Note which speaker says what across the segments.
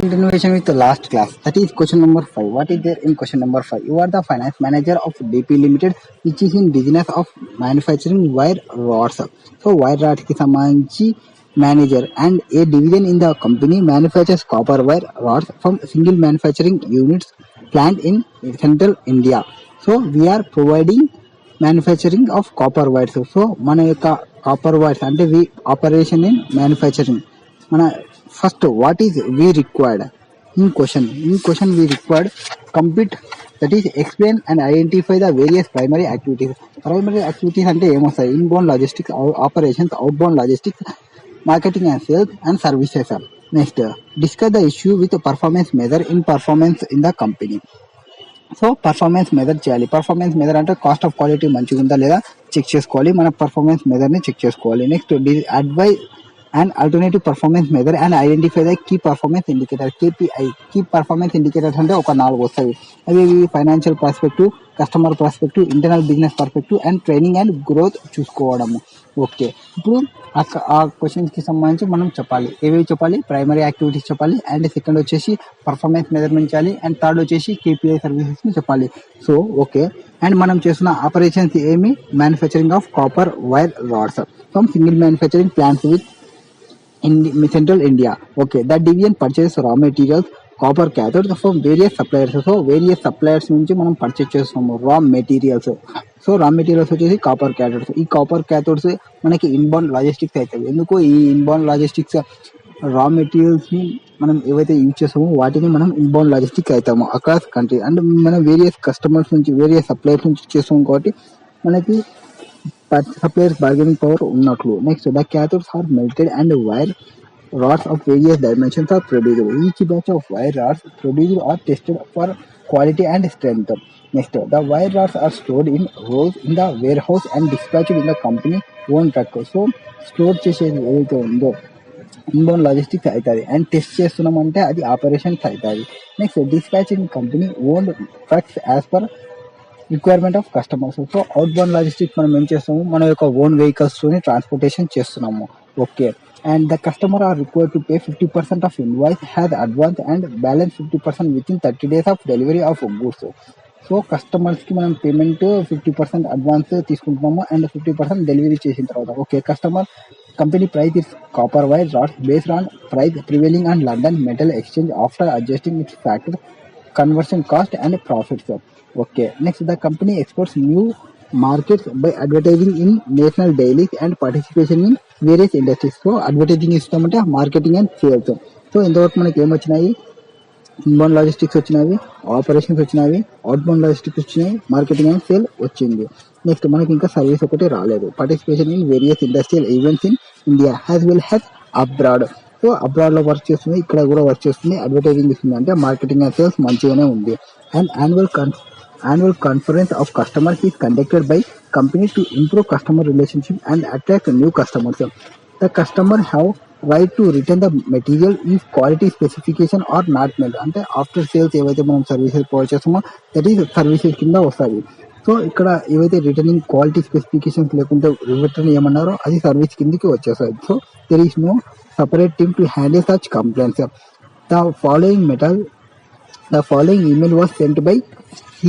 Speaker 1: Continuation with the last class, that is question number 5. What is there in question number 5? You are the finance manager of DP Limited, which is in business of manufacturing wire rods. So wire rods ki sambanధించి manager and a division in the company manufactures copper wire rods from single manufacturing units plant in central India. So we are providing manufacturing of copper wires. So మన యొక్క copper wires అంటే we operation in manufacturing. మన first what is we required in question we required complete, that is explain and identify the various primary activities అంటే ఏమొస్తాయి, inbound logistics, operations, outbound logistics, marketing and sales and services. Next discuss the issue with performance measure in the company. So performance measure చేయాలి. Performance measure అంటే cost of quality మంచిగా ఉందా లేదా check చేసుకోవాలి, మన performance మెజర్ని చెక్ చేసుకోవాలి. Next advise and alternative performance measure and identify the key performance indicator, KPI, key performance indicators అంటే ఒక 4 వస్తాయి. అవి financial perspective, customer perspective, internal business perspective and training and growth చూసుకోవడము. ఓకే, ఇప్పుడు ఆ క్వశ్చన్స్కి సంబంధించి మనం చెప్పాలి. ఏవేవి చెప్పాలి? ప్రైమరీ యాక్టివిటీస్ చెప్పాలి, అండ్ సెకండ్ వచ్చేసి పర్ఫార్మెన్స్ మెజర్మెంట్ చేయాలి, అండ్ థర్డ్ వచ్చేసి KPI సర్వీసెస్ని చెప్పాలి. సో ఓకే, అండ్ మనం చేస్తున్న ఆపరేషన్స్ ఏమి? Manufacturing of copper wire rods from single manufacturing plants with in central India. Okay, that division purchases raw materials, copper cathodes from various suppliers. So various suppliers నుంచి మనం purchase చేస్తాము రా materials. So రా materials వచ్చేసి copper క్యాథోడ్స్. ఈ copper క్యాథోడ్స్ మనకి inbound logistics అవుతాయి. ఎందుకు ఈ ఇన్బౌండ్ లాజిస్టిక్స్ రా మెటీరియల్స్ని మనం ఏవైతే యూజ్ చేస్తామో వాటిని మనం ఇన్బౌండ్ లాజిస్టిక్స్ అవుతాము అక్రాస్ కంట్రీ. అండ్ మనం వేరియస్ కస్టమర్స్ నుంచి, వేరియస్ సప్లయర్స్ నుంచి చేస్తాం కాబట్టి మనకి suppliers bargaining power ఉన్నట్లు. Next the cathodes are melted and wire rods of various dimensions are produced. Each batch of wire rods produced are tested for quality and strength. Next, the wire rods are stored in rows in the warehouse and dispatched in the company own truck. So store చేసేది ఏదైతే ఉందో inbound logistics అవుతుంది, and test చేస్తున్నామంటే అది operations అవుతుంది. Next dispatch in company own trucks as per requirement of customers. So outbound logistics మనం ఏం చేస్తాము, మన యొక్క ఓన్ వెహికల్స్తోని ట్రాన్స్పోర్టేషన్ చేస్తున్నాము. Okay, and the customer are required to pay 50% of invoice as advance and balance 50% within 30 days of delivery of goods. So కస్టమర్స్కి మనం payment 50% advance తీసుకుంటున్నాము and 50% delivery చేసిన తర్వాత. Okay, customer company price is copper wire rods based on price prevailing and London metal exchange after adjusting it's factor conversion cost and profits. Okay, next the company exports new markets by advertising in national dailies and participation in various industries. So advertising ఇస్తామంటే marketing and sales. So ఇంతవరకు మనకి ఏమొచ్చినాయి? Inbound logistics వచ్చినవి, operations వచ్చినవి, outbound logistics వచ్చినాయి, marketing and sale వచ్చింది. Next మనకి ఇంకా service ఒకటి రాలేదు. Participation in various industrial events in India has well has abroad. So అబ్రాడ్లో వర్క్ చేస్తుంది, ఇక్కడ కూడా వర్క్ చేస్తుంది, అడ్వర్టైజింగ్ ఇస్తుంది, అంటే మార్కెటింగ్ అండ్ సేల్స్ మంచిగానే ఉంది. And annual conference of customers is conducted by company to improve customer relationship and attract new customers. The customer have right to return the material if quality specification are not met. అంటే after sales ఏవైతే మనం services provide చేస్తామో that is services కింద వస్తుంది. So ఇక్కడ ఏవైతే returning quality specifications లేకుంటే return ఏమన్నారో అది సర్వీస్ కిందకి వచ్చేస్తుంది. So there is no separate team to handle such complaints. The following email was sent by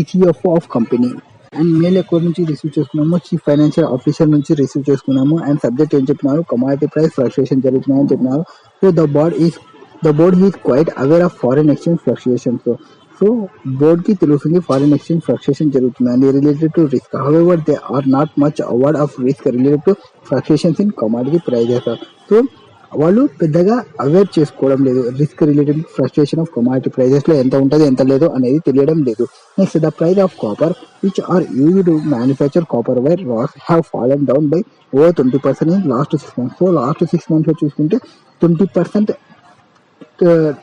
Speaker 1: CFO of company. And mail ఎక్కడి నుంచి రిసీవ్ చేసుకున్నాము? చీఫ్ ఫైనాన్షియల్ ఆఫీసర్ నుంచి రిసీవ్ చేసుకున్నాము. అండ్ సబ్జెక్ట్ ఏం చెప్పినారు? కమాడిటీ ప్రైస్ ఫ్లక్చుయేషన్ జరుగుతున్నాయని చెప్పినారు. So the board is quite aware of foreign exchange fluctuations. So బోర్డ్కి తెలుస్తుంది ఫారిన్ ఎక్స్చేంజ్ ఫ్లక్చుయేషన్ జరుగుతుందని related to risk. However they are not much award of risk related to fluctuations in commodity prices. So వాళ్ళు పెద్దగా aware చేసుకోవడం లేదు. Risk related fluctuation of commodity ప్రైజెస్లో ఎంత ఉంటుంది ఎంత లేదు అనేది తెలియడం లేదు. Next the price of copper which are used to manufacture copper wire rods have fallen down by over 20% in last 6 months. So last 6 months చూసుకుంటే 20%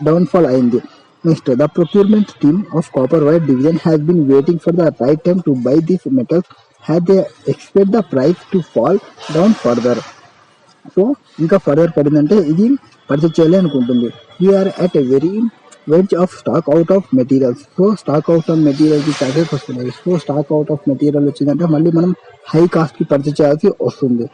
Speaker 1: డౌన్ఫాల్ అయింది. Next the procurement team of copper wire division has been waiting for the right time to buy these metals has they expect the price to fall down further. So ఇంకా further పడిందంటే ఇది purchase చేయాలి అనుకుంటుంది. We are at a very wedge of stock out of materials. So stock out of మెటీరియల్కి packets వస్తున్నాయి. So stock out of material వచ్చిందంటే మళ్ళీ మనం హై కాస్ట్కి పర్చేజ్ చేయాల్సి వస్తుంది.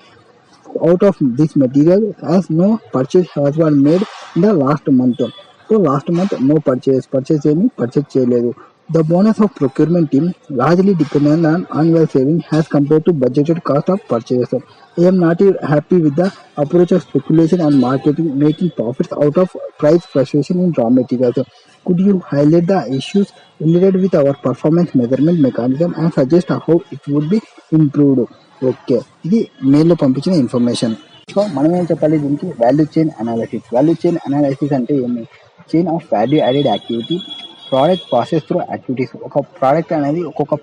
Speaker 1: Out of this material as no purchase has one made in the last month. So last month no purchase చేయలేదు. The bonus of procurement team largely dependent on annual saving as compared to budgeted cost of purchase. I am not happy with the approach of speculation and marketing, making profits out of price fluctuation in raw materials. Could you highlight the issues related with our performance measurement mechanism and suggest how it would be improved? Okay, ఇది మెయిల్లో పంపించిన information. So మనం ఏం చెప్పాలి దీనికి? Value chain analysis అంటే ఏమి? Chain of value added activity, product process through activities. ఒక ప్రోడక్ట్ అనేది ఒక్కొక్క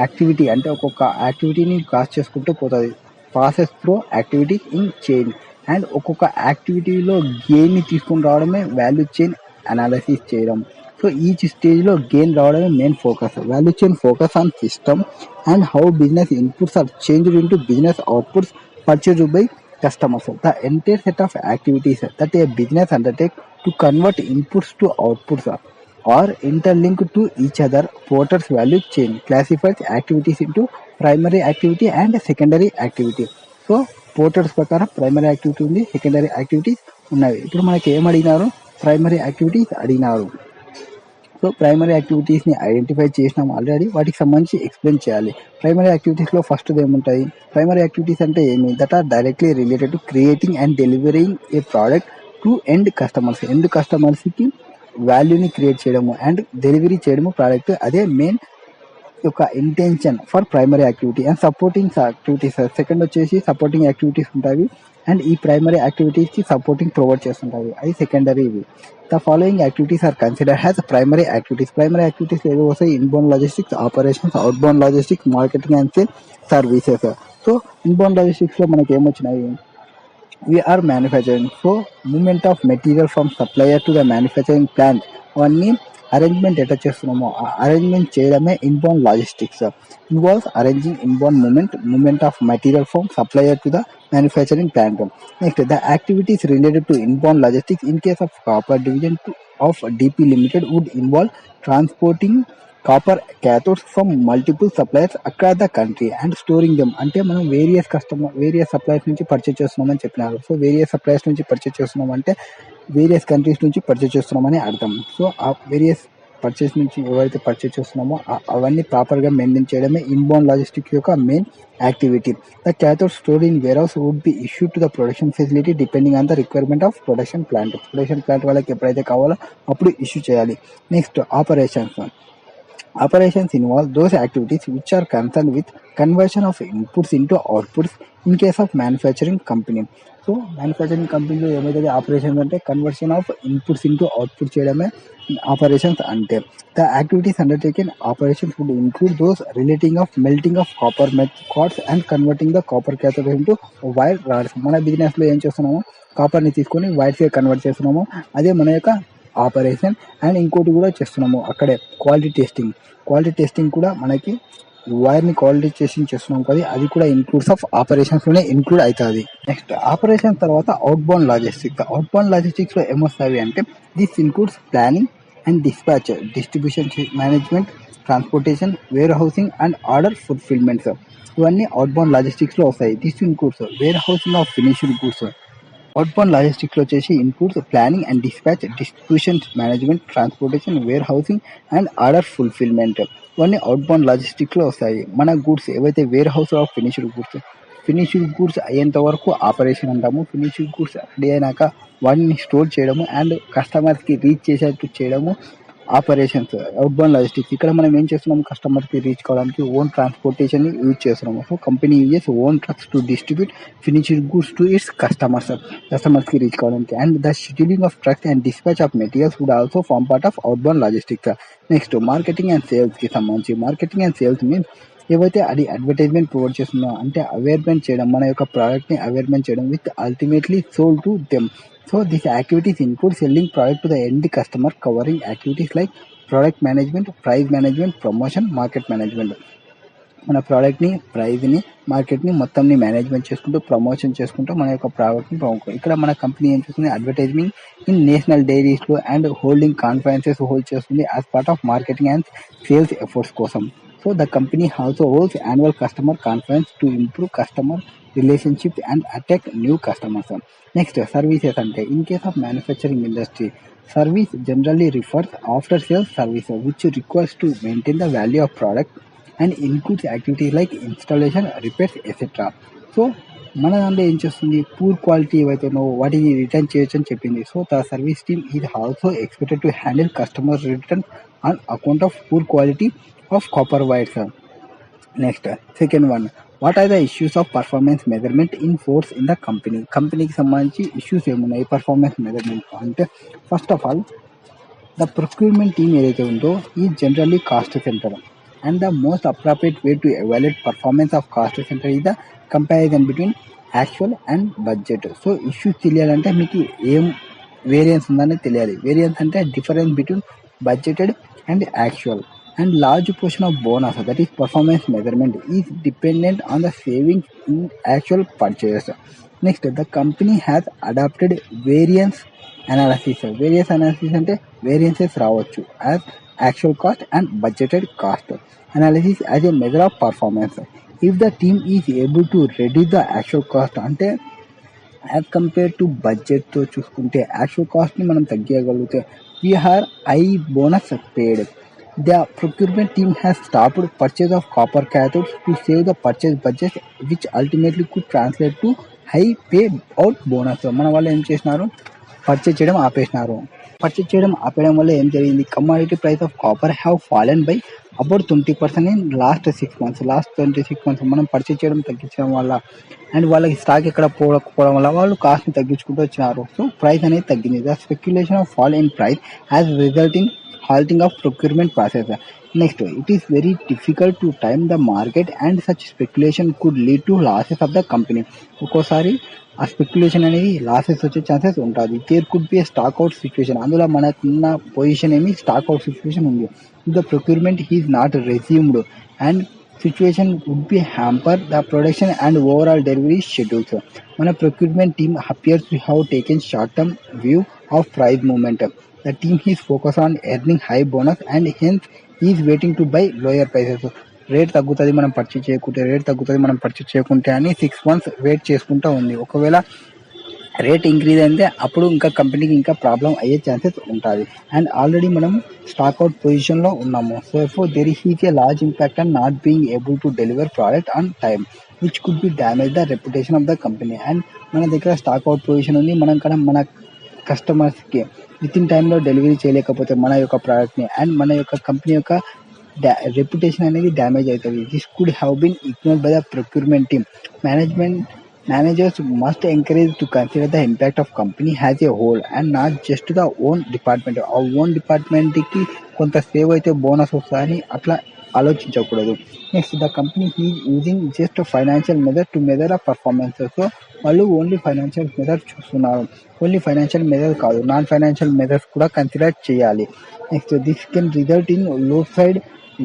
Speaker 1: యాక్టివిటీ అంటే ఒక్కొక్క యాక్టివిటీని క్రాస్ చేసుకుంటూ పోతుంది. Process through activities in chain and ఒక్కొక్క యాక్టివిటీలో గెయిన్ని తీసుకుని రావడమే వాల్యూ చైన్ అనాలిసిస్ చేయడం. సో ఈచ్ స్టేజ్లో గెయిన్ రావడమే main focus. Value chain focus on system and how business inputs are changed into business outputs purchased by customers. The entire set of activities that a business undertakes to convert inputs to outputs are interlinked to each other. Porter's value chain classifies activities into primary activity and secondary activity. So porters ప్రకారం primary activity ఉంది, secondary activities ఉన్నవి. ఇప్పుడు మనకి ఏం అడిగినారు? Primary activities అడిగినారు. So primary యాక్టివిటీస్ని identify చేసినాం already, వాటికి సంబంధించి ఎక్స్ప్లెయిన్ చేయాలి. ప్రైమరీ యాక్టివిటీస్లో ఫస్ట్ ఏముంటాయి? ప్రైమరీ యాక్టివిటీస్ అంటే ఏమి? That are directly related to creating and delivering a product to end customers. End కస్టమర్స్కి వాల్యూని క్రియేట్ చేయడము అండ్ డెలివరీ చేయడము ప్రోడక్ట్, అదే మెయిన్ యొక్క intention for primary activity. And supporting activities second వచ్చేసి సపోర్టింగ్ యాక్టివిటీస్ ఉంటాయి అండ్ ఈ ప్రైమరీ యాక్టివిటీస్కి సపోర్టింగ్ ప్రొవైడ్ చేస్తుంటాయి, అవి సెకండరీ. ఇవి the following activities are consider has primary activities. Primary activities ఏదో వస్తాయి? Inbound logistics, operations, outbound logistics, marketing and sale, services. So inbound లాజిస్టిక్స్లో మనకి ఏమొచ్చినాయి? we are manufacturing. So movement of material from supplier to the manufacturing plant, అవన్నీ arrangement ఎట్లా చేస్తున్నామో ఆ arrangement చేయడమే inbound logistics. Involves arranging inbound movement of material from supplier to the manufacturing plant. Next the activities related to inbound logistics in case of copper division of DP Limited would involve transporting copper cathodes from multiple suppliers across the country and storing them. అంటే మనం various suppliers నుంచి purchase చేస్తున్నామని చెప్పినారు. So various suppliers నుంచి purchase చేస్తున్నాం అంటే various countries నుంచి purchase చేస్తున్నామని అర్థం. సో ఆ వేరియస్ పర్చేస్ నుంచి ఎవరైతే పర్చేస్ చేస్తున్నామో అవన్నీ ప్రాపర్గా మెయింటైన్ చేయడమే ఇన్బౌండ్ లాజిస్టిక్స్ యొక్క main activity. The cathode stored in warehouse would be issue to the production facility depending on the requirement of production plant. Production plant వాళ్ళకి ఎప్పుడైతే కావాలో అప్పుడు ఇష్యూ చేయాలి. Next Operations involve those activities which are concerned with conversion of inputs into outputs in case of manufacturing company. So manufacturing కంపెనీలో ఏమైతే operations అంటే conversion of inputs into output చేయడమే operations అంటే. The activities undertaken operations would include those relating of melting of copper cards and converting the copper cathode into wire rods. మన బిజినెస్లో ఏం చేస్తున్నాము? కాపర్ని తీసుకొని వైర్స్గా కన్వర్ట్ చేస్తున్నాము, అదే మన యొక్క ఆపరేషన్. అండ్ ఇంకోటి కూడా చేస్తున్నాము అక్కడే క్వాలిటీ టెస్టింగ్ కూడా మనకి వైర్ని క్వాలిటీ టెస్టింగ్ చేస్తున్నాం కదా, అది కూడా ఇన్క్లూడ్స్ ఆఫ్ ఆపరేషన్స్లోనే ఇంక్లూడ్ అవుతుంది. నెక్స్ట్ ఆపరేషన్ తర్వాత అవుట్బౌండ్ లాజిస్టిక్స్లో ఏమొస్తాయి అంటే this includes planning and dispatch, distribution management, transportation, warehousing and order fulfilments. ఇవన్నీ అవుట్బౌండ్ లాజిస్టిక్స్లో వస్తాయి. This includes warehousing of finished goods. Outbound లాజిస్టిక్స్లో వచ్చేసి includes planning and dispatch, distribution management, transportation, warehousing and order fulfilment. ఇవన్నీ outbound లాజిస్టిక్స్లో వస్తాయి. మన goods ఏవైతే warehouse of finished goods అయ్యేంత వరకు ఆపరేషన్ అంటాము. ఫినిష్డ్ గూడ్స్ రెడీ అయినాక వాటిని స్టోర్ చేయడము అండ్ కస్టమర్స్కి రీచ్ చేసేట్టు చేయడము ఆపరేషన్స్, అవుట్బౌండ్ లాజిస్టిక్స్. ఇక్కడ మనం ఏం చేస్తున్నాము? కస్టమర్కి రీచ్ కావడానికి ఓన్ ట్రాన్స్పోర్టేషన్ని యూజ్ చేస్తున్నాము. So company uses own trucks to distribute finished goods to its కస్టమర్స్కి రీచ్ కావడానికి. And the scheduling of trucks and dispatch of materials would also form part of outbound logistics. Next marketing and సేల్స్కి సంబంధించి. Marketing and sales means ఏవైతే అది advertisement provide చేస్తుందో అంటే అవేర్మెంట్ చేయడం, మన యొక్క ప్రోడక్ట్ని అవేర్మెంట్ చేయడం with ultimately sold to them. So these activities include selling product to the end customer, covering activities like product management, price management, promotion, market management. మన ప్రోడక్ట్ని, ప్రైజ్ని, మార్కెట్ని మొత్తంని మేనేజ్మెంట్ చేసుకుంటూ ప్రమోషన్ చేసుకుంటూ మన యొక్క ప్రోడక్ట్ని ఇక్కడ మన కంపెనీ ఏం చేస్తుంది? అడ్వర్టైజింగ్ ఇన్ నేషనల్ డైరీస్లో అండ్ హోల్డింగ్ కాన్ఫరెన్సెస్ హోల్డ్ చేస్తుంది as part of marketing and sales efforts కోసం. So the company also holds annual customer conference to improve customer relationship and attract new customers. Next services అంటే in case of manufacturing industry Service generally refers after sales service, which requires to maintain the value of product and includes activities like installation, repairs, etc. So మన దాంట్లో ఏం చేస్తుంది, poor quality ఏవైతే ఉన్నావో వాటిని return చేయొచ్చు అని చెప్పింది. So the service team is also expected to handle customer return on account of poor quality of copper wires. Next second one, what are the issues of performance measurement in force in the company. కంపెనీకి సంబంధించి issues ఏమున్నాయి performance measurement అంటే, first of all the procurement team ఏదైతే ఉందో ఈ generally cost centre, and the most appropriate way to evaluate performance of cost center is the comparison between actual and budget. So issues తెలియాలంటే మీకు ఏం variance ఉందని తెలియాలి. Variance అంటే difference between budgeted and actual. And large portion of bonus, that is performance measurement, is dependent on the savings in actual purchase. Next the company has adapted variance analysis. Variance analysis అంటే variances రావచ్చు as actual cost and budgeted cost analysis as a measure of performance. If the team is able to reduce the actual cost అంటే as compare to బడ్జెట్తో చూసుకుంటే actual కాస్ట్ని మనం తగ్గించగలిగితే we have high bonus paid. The procurement team has stopped purchase of copper cathodes to save the purchase budget which ultimately could translate to high pay out bonus. మన వాళ్ళు ఏం చేసినారు, purchase చేయడం ఆపేసినారు. పర్చేజ్ చేయడం ఆపేయడం వల్ల ఏం జరిగింది, commodity price of copper have fallen by about 20% in last 6 months. Last 26 months మనం పర్చేజ్ చేయడం తగ్గించడం వల్ల అండ్ వాళ్ళకి స్టాక్ ఎక్కడ పోకపోవడం వల్ల వాళ్ళు కాస్ట్ని తగ్గించుకుంటూ వచ్చినారు. సో ప్రైస్ అనేది తగ్గింది. The speculation of fall in price has result in halting of procurement process. Next, it is very difficult to time the market and such speculation could lead to losses of the company. ఒక్కోసారి ఆ speculation అనేది losses వచ్చే chances ఉంటుంది. There could be stock out situation, అందులో మనకున్న position ఏమి stock out situation ఉంది. The procurement is not resumed and situation would be hamper the production and overall delivery schedules. మన procurement team appears to have taken short term view of price movement. The team is focused on earning high bonus and hence is waiting to buy lower prices. Rate తగ్గుతుంది మనం purchase చేయకుంటే అని 6 months wait చేసుకుంటూ ఉంది. ఒకవేళ rate increase అయితే అప్పుడు ఇంకా కంపెనీకి ఇంకా ప్రాబ్లం అయ్యే ఛాన్సెస్ ఉంటుంది. అండ్ ఆల్రెడీ మనం స్టాక్ అవుట్ పొజిషన్లో ఉన్నాము. So four there is a large impact and not being able to deliver product on time which could be damage the reputation of the company. And మన దగ్గర stock out position ఉంది, మనం కూడా మన కస్టమర్స్కి with in టైంలో delivery చేయలేకపోతే మన యొక్క ప్రోడక్ట్ని అండ్ మన యొక్క కంపెనీ యొక్క రెప్యుటేషన్ అనేది డ్యామేజ్ అవుతుంది. This could have been ignored by the procurement team. Managers must encourage to consider the impact of company as a whole and not just the own department. ఆ own డిపార్ట్మెంట్కి కొంత save అయితే bonus వస్తుందని అట్లా ఆలోచించకూడదు. Next the company is using just financial method to measure ఆ performance. So వాళ్ళు only financial method చూస్తున్నారు. ఓన్లీ ఫైనాన్షియల్ మెథడ్ కాదు, నాన్ ఫైనాన్షియల్ మెథడ్స్ కూడా కన్సిడర్ చేయాలి. Next this can result in lopsided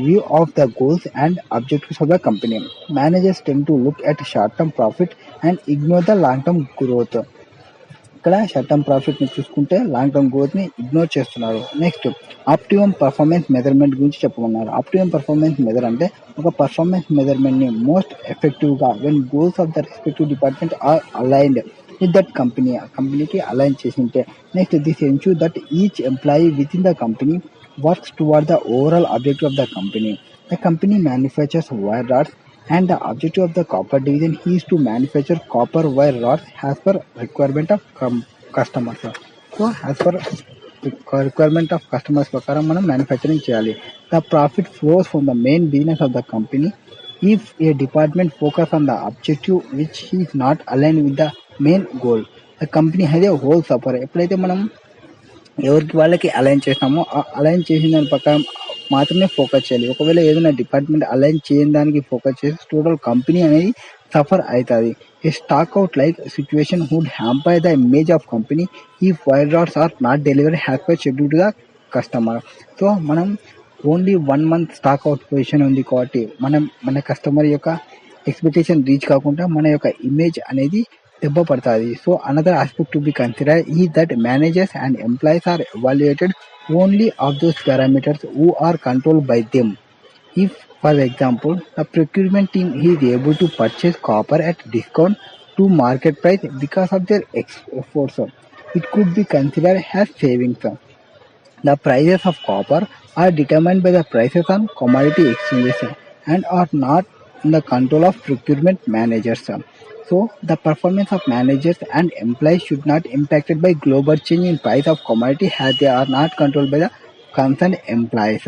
Speaker 1: view of the goals and objectives of the company. Managers tend to look at short-term profit and ignore the long-term growth. ఇక్కడ short term ప్రాఫిట్ని చూసుకుంటే long term గ్రోత్ని ignore చేస్తున్నారు. Next optimum performance measurement గురించి చెప్పమన్నారు. Optimum performance measure అంటే ఒక performance మెజర్మెంట్ని మోస్ట్ ఎఫెక్టివ్గా when goals of the respective department are aligned with that company, ఆ కంపెనీకి అలైన్ చేసింటే. Next this ensure that each employee within the company works toward the overall objective of the company. The company manufactures wire rods and the objective of the copper division is to manufacture copper wire rods as per requirement of customers. So as per requirement of customers ప్రకారం మనం manufacturing చేయాలి. The profit flows from the main business of the company. If a department focus on the objective which is not aligned with the main goal, the company has a whole suffer. ఎప్పుడైతే మనం ఎవరికి వాళ్ళకి align చేసినామో ఆ align చేసిన దాని ప్రకారం మాత్రమే focus చేయాలి. ఒకవేళ ఏదైనా డిపార్ట్మెంట్ అలైన్ చేయని దానికి ఫోకస్ చేసి టోటల్ కంపెనీ అనేది సఫర్ అవుతుంది. A stock out like situation would hamper the image of company ఈ wire rods are not delivery has per schedule to the customer. So మనం only 1 month stock out position ఉంది కాబట్టి మన customer యొక్క expectation reach కాకుండా మన యొక్క image అనేది దెబ్బ పడుతుంది. So another aspect to be consider ఈ that managers and employees are evaluated only of those parameters who are controlled by them. If for example the procurement team is able to purchase copper at discount to market price because of their efforts, it could be considered as savings. The prices of copper are determined by the prices on commodity exchanges and are not in the control of procurement managers. So the performance of managers and employees should not impacted by global change in price of commodity as they are not controlled by the concerned employees.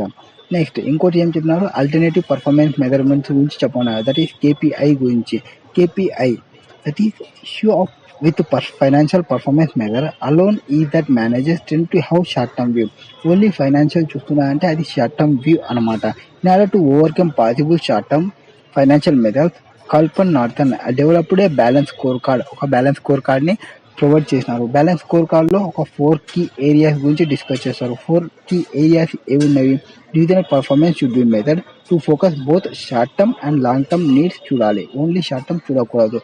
Speaker 1: Next ఇంకోటి ఏం చెప్పినారు alternative performance measurements గురించి చెప్పన్నారు that is KPI గురించి KPI that is issue of with financial performance measure alone is that managers tend to have short term view only financial చూస్తున్నా అంటే అది short term view అనమాట in order to overcome possible short term financial measures Kaplan Norton developed a balance score card ఒక balance score కార్డ్ని provide చేసినారు balance score కార్డ్లో ఒక 4 key areas గురించి డిస్కస్ చేస్తారు 4 కీ ఏరియాస్ ఏమున్నవి regional performance should be method to focus both short term and long term needs చూడాలి only short term చూడకూడదు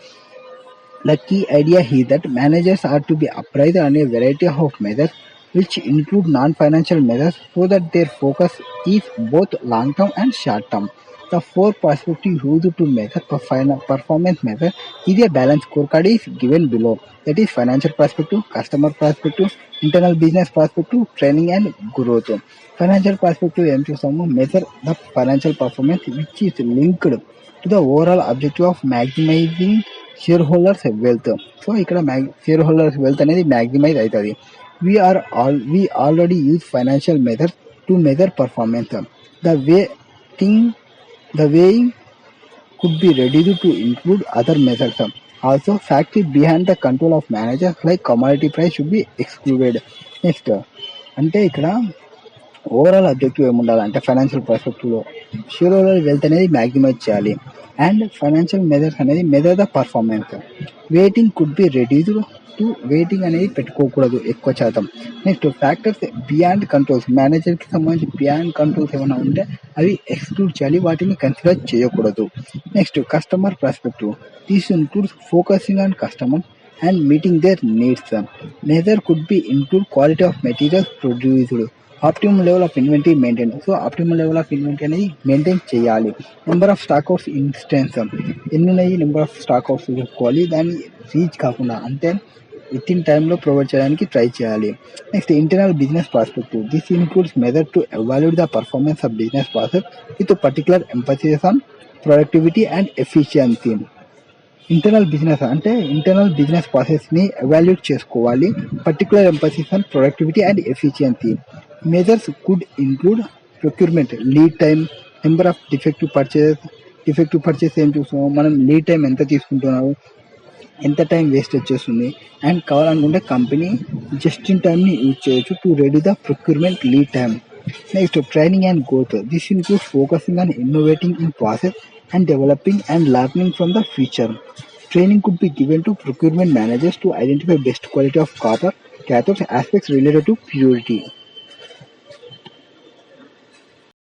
Speaker 1: The key idea is that managers are to be appraised on a variety of measures which include non-financial measures so that their focus is both long-term and short-term. The 4 perspectives used to measure performance measure is a balanced scorecard is given below. That is financial perspective, customer perspective, internal business perspective, training and growth. Financial perspective aims to measure the financial performance which is linked to the overall objective of maximizing share holders wealth so ఇక్కడ share holders wealth అనేది maximise అవుతుంది we already use financial methods to measure performance the weighing could be reduced to include other methods. Also, factors behind the control of managers like commodity price should be excluded. Next, అంటే ఇక్కడ overall objective ఏముండాలి అంటే financial పర్స్పెక్టివ్లో share holder wealth అనేది maximise చేయాలి and financial measures అనేది measure the performance waiting could be reduced to waiting అనేది పెట్టుకోకూడదు ఎక్కువ శాతం నెక్స్ట్ ఫ్యాక్టర్స్ బియాండ్ కంట్రోల్స్ మేనేజర్కి సంబంధించి బియాండ్ కంట్రోల్స్ ఏమైనా ఉంటే అవి ఎక్స్క్లూడ్ చేయాలి వాటిని కన్సిడర్ చేయకూడదు next customer perspective this includes focusing on customer and meeting their needs. Measure could be include quality of materials produced, optimum level of inventory maintained. So optimum level of inventory అనేది maintain చేయాలి number of stock outs instance ఎన్ని ఉన్నాయి number of stock outs చూసుకోవాలి దాన్ని reach కాకుండా అంటే with in టైంలో provide చేయడానికి ట్రై చేయాలి next internal business perspective this includes method to evaluate the performance of business process with particular emphasis on productivity and efficiency internal business అంటే internal business ప్రాసెస్ని evaluate చేసుకోవాలి particular emphasis on productivity and efficiency measures could include procurement lead time number of defective purchase ఏం చూస్తున్నాము మనం lead time ఎంత తీసుకుంటున్నాము ఎంత time waste వచ్చేస్తుంది అండ్ కావాలనుకుంటే కంపెనీ జస్ట్ ఇన్ టైమ్ని యూజ్ చేయొచ్చు to reduce the procurement lead time next training and growth this includes focusing on innovating in process and developing and learning from the future. Training could be given to procurement managers to identify best quality of copper cathodes aspects related to purity.